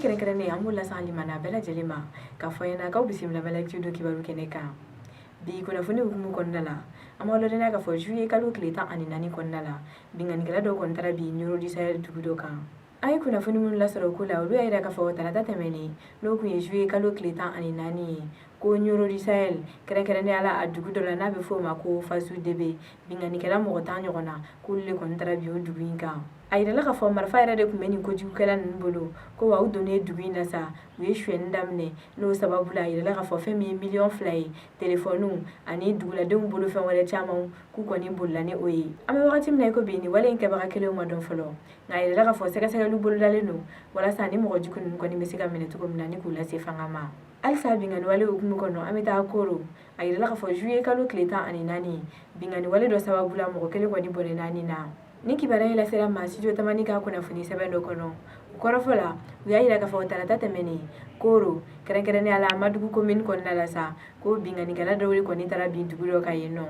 kɛrɛnkɛrɛnnen an b'u lase limana bɛɛ lajɛlen ma k'a fɔ ɲɛna k'aw bisimila lecture dɔ kibaru kɛnɛ kan. Bi kunnafoni hukumu kɔnɔna la an b'aw ladɔnniya k'a fɔ juillet kalo tile 14 kɔnɔna la bingannikɛla dɔw kɔni taara bi Neuro du Sahel dugu dɔ kan. An ye kunnafoni minnu lasɔrɔ o ko la olu y'a yira k'a fɔ talata tɛmɛnen n'o kun ye juillet kalo tile 14 ye ko Neuro du Sahel kɛrɛnkɛrɛnnenya la a dugu dɔ la n'a bɛ f'o ma ko Fasu Debe bingannikɛla mɔgɔ 10 ɲɔgɔn na k'olu de kɔni taara bi o dugu in kan. A yirala k'a fɔ marifa yɛrɛ de tun bɛ nin kojugukɛla ninnu bolo ko wa u donnen dugu in na sa u ye suɲɛni daminɛ n'o sababu la a yirala k'a fɔ fɛn min ye miliyɔn 2 ye telefɔniw ani duguladenw bolo fɛn wɛrɛ camanw k'u kɔni bolila ni o ye. An bɛ wagati min na i ko bi nin wale in kɛbaga kelenw ma dɔn fɔlɔ nka a yirala k'a fɔ sɛgɛsɛgɛliw bolodalen don walasa ni mɔgɔ jugu ninnu kɔni bɛ se ka minɛ cogo min na ni k'u lase fanga ma. Halisa binganni wale hukumu kɔnɔ an bɛ taa Koro a yirala k'a fɔ juillet kalo tile 14 binganni wale dɔ sababu la mɔgɔ kelen kɔni bɔnɛ 4 na. Ni kibaruya in lasera ma studio Tamani ka kunnafoni sɛbɛn dɔ kɔnɔ o kɔrɔfɔ la u y'a yira k'a fɔ talata tɛmɛnen Koro kɛrɛnkɛrɛnnenya la Madugu commune kɔnɔna la sa ko bingannikɛla dɔw de kɔni taara bin dugu dɔ kan yen nɔ.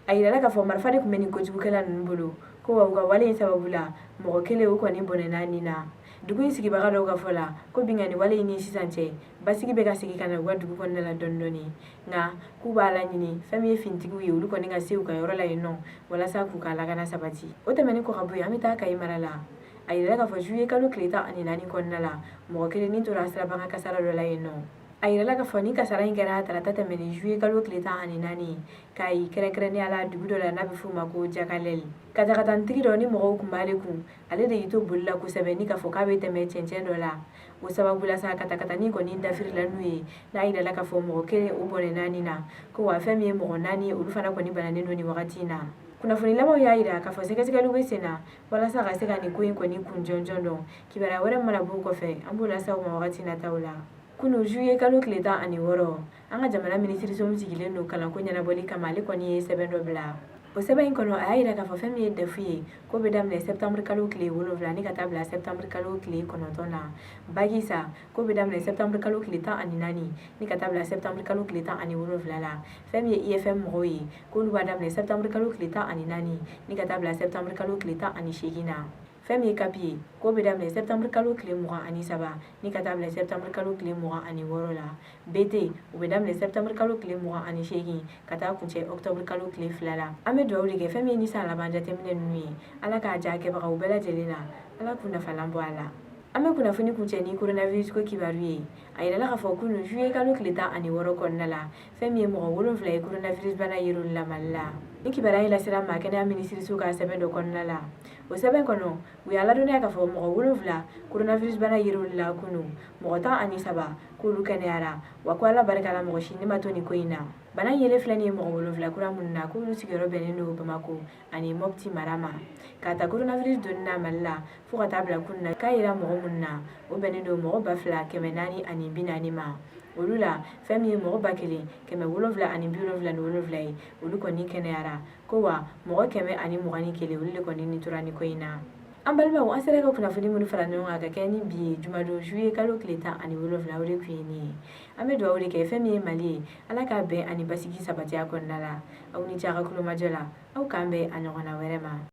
A yirala k'a fɔ marifa de tun bɛ nin kojugukɛla ninnu bolo ko wa u ka wale in sababu la mɔgɔ kelen o kɔni bɔnɛ 4 na. Dugu in sigibaga dɔw ka fɔ la ko binganni wale in ni sisan cɛ basigi bɛ ka segin ka na u ka dugu kɔnɔna la dɔɔni dɔɔni nka k'u b'a laɲini fɛn min ye finitigiw ye olu kɔni ka se u ka yɔrɔ la yen nɔ walasa k'u ka lakana sabati. O tɛmɛnen kɔ ka bɔ yen an bɛ taa Kayi mara la a yirala k'a fɔ juillet kalo tile 14 kɔnɔna la mɔgɔ kelen ni tora sirabanga kasara dɔ la yen nɔ. A yirala k'a fɔ ni kasara in kɛra talata tɛmɛnen juillet kalo tile 14 Kayi kɛrɛnkɛrɛnnenya la dugu dɔ la n'a bɛ f'o ma ko Jakalɛli. Katakanitigi dɔ ni mɔgɔw kun b'ale kun ale de y'i to boli la kosɛbɛ ni k'a fɔ k'a bɛ tɛmɛ cɛncɛn dɔ la o sababu la sa katakatani kɔni dafirila n'u ye n'a yirala k'a fɔ mɔgɔ kelen o bɔnɛ 4 na ko wa fɛn min ye mɔgɔ 4 ye olu fana kɔni bananen don nin wagati in na. Kunnafoni labanw y'a yira k'a fɔ sɛgɛsɛgɛliw bɛ sen na walasa ka se ka nin ko in kɔni kun jɔnjɔn dɔn kibaruya wɛrɛ mana bɔ kɔfɛ an b'o lase aw ma wagati nataw la. Kunu juillet kalo tile 16 an ka jamana minisiriso min sigilen don kalanko ɲɛnabɔli kama ale kɔni ye sɛbɛn dɔ bila. O sɛbɛn in kɔnɔ a y'a yira k'a fɔ fɛn min ye DEF ye ko bɛ daminɛ septembre kalo tile 7 ni ka taa bila septembre kalo tile 9 na. Bagi sa ko bɛ daminɛ septembre kalo tile 14 ni ka taa bila septembre kalo tile 17 la. Fɛn min ye IFM mɔgɔw ye k'olu b'a daminɛ septembre kalo tile 14 ni ka taa bila septembre kalo tile 18 na. Fɛn min ye CAP ye k'o bɛ daminɛ septembre kalo tile 23 ni ka taa bila septembre kalo tile 26 la. BT o bɛ daminɛ septembre kalo tile 28 ka taa kuncɛ octobre kalo tile 2 la. An bɛ dugawu de kɛ fɛn min ye ni san laban jateminɛ ninnu ye Ala k'a diya kɛbagaw bɛɛ lajɛlen na Ala k'u nafalan bɔ a la. An bɛ kunnafoni kuncɛ ni coronavirus ko kibaru ye a yirala k'a fɔ kunu juillet kalo tile 16 kɔnɔna la fɛn min ye mɔgɔ 7 ye coronavirus bana yer'olu la Mali la. Ni kibaruya in lasera ma kɛnɛya minisiriso ka sɛbɛn dɔ kɔnɔna la o sɛbɛn kɔnɔ u y'a ladɔnniya k'a fɔ mɔgɔ 7 coronavirus bana yer'olu la kunu mɔgɔ 13 k'olu kɛnɛyara wa ko Ala barika la mɔgɔ si ne ma to nin ko in na. Bana in yelen filɛ nin ye mɔgɔ 7 kura minnu na k'olu sigiyɔrɔ bɛnnen don Bamako ani Mopti mara ma k'a ta coronavirus donni na Mali la fo ka taa bila kunun na k'a yira mɔgɔ minnu na o bɛnnen don mɔgɔ 2440 ma. Olu la fɛn min ye mɔgɔ 1777 ye olu kɔni kɛnɛyara ko wa mɔgɔ 121 olu de kɔni ni tora nin ko in na. An balimaw an sera ka kunnafoni minnu fara ɲɔgɔn kan ka kɛ ni bi ye jumadon juillet kalo tile 17 o de tun ye nin ye. An bɛ dugawu de kɛ fɛn min ye Mali ye Ala k'a bɛn ani basigi sabati a kɔnɔna la. Aw ni ce a ka kulomajɔ la aw k'an bɛn a ɲɔgɔnna wɛrɛ ma.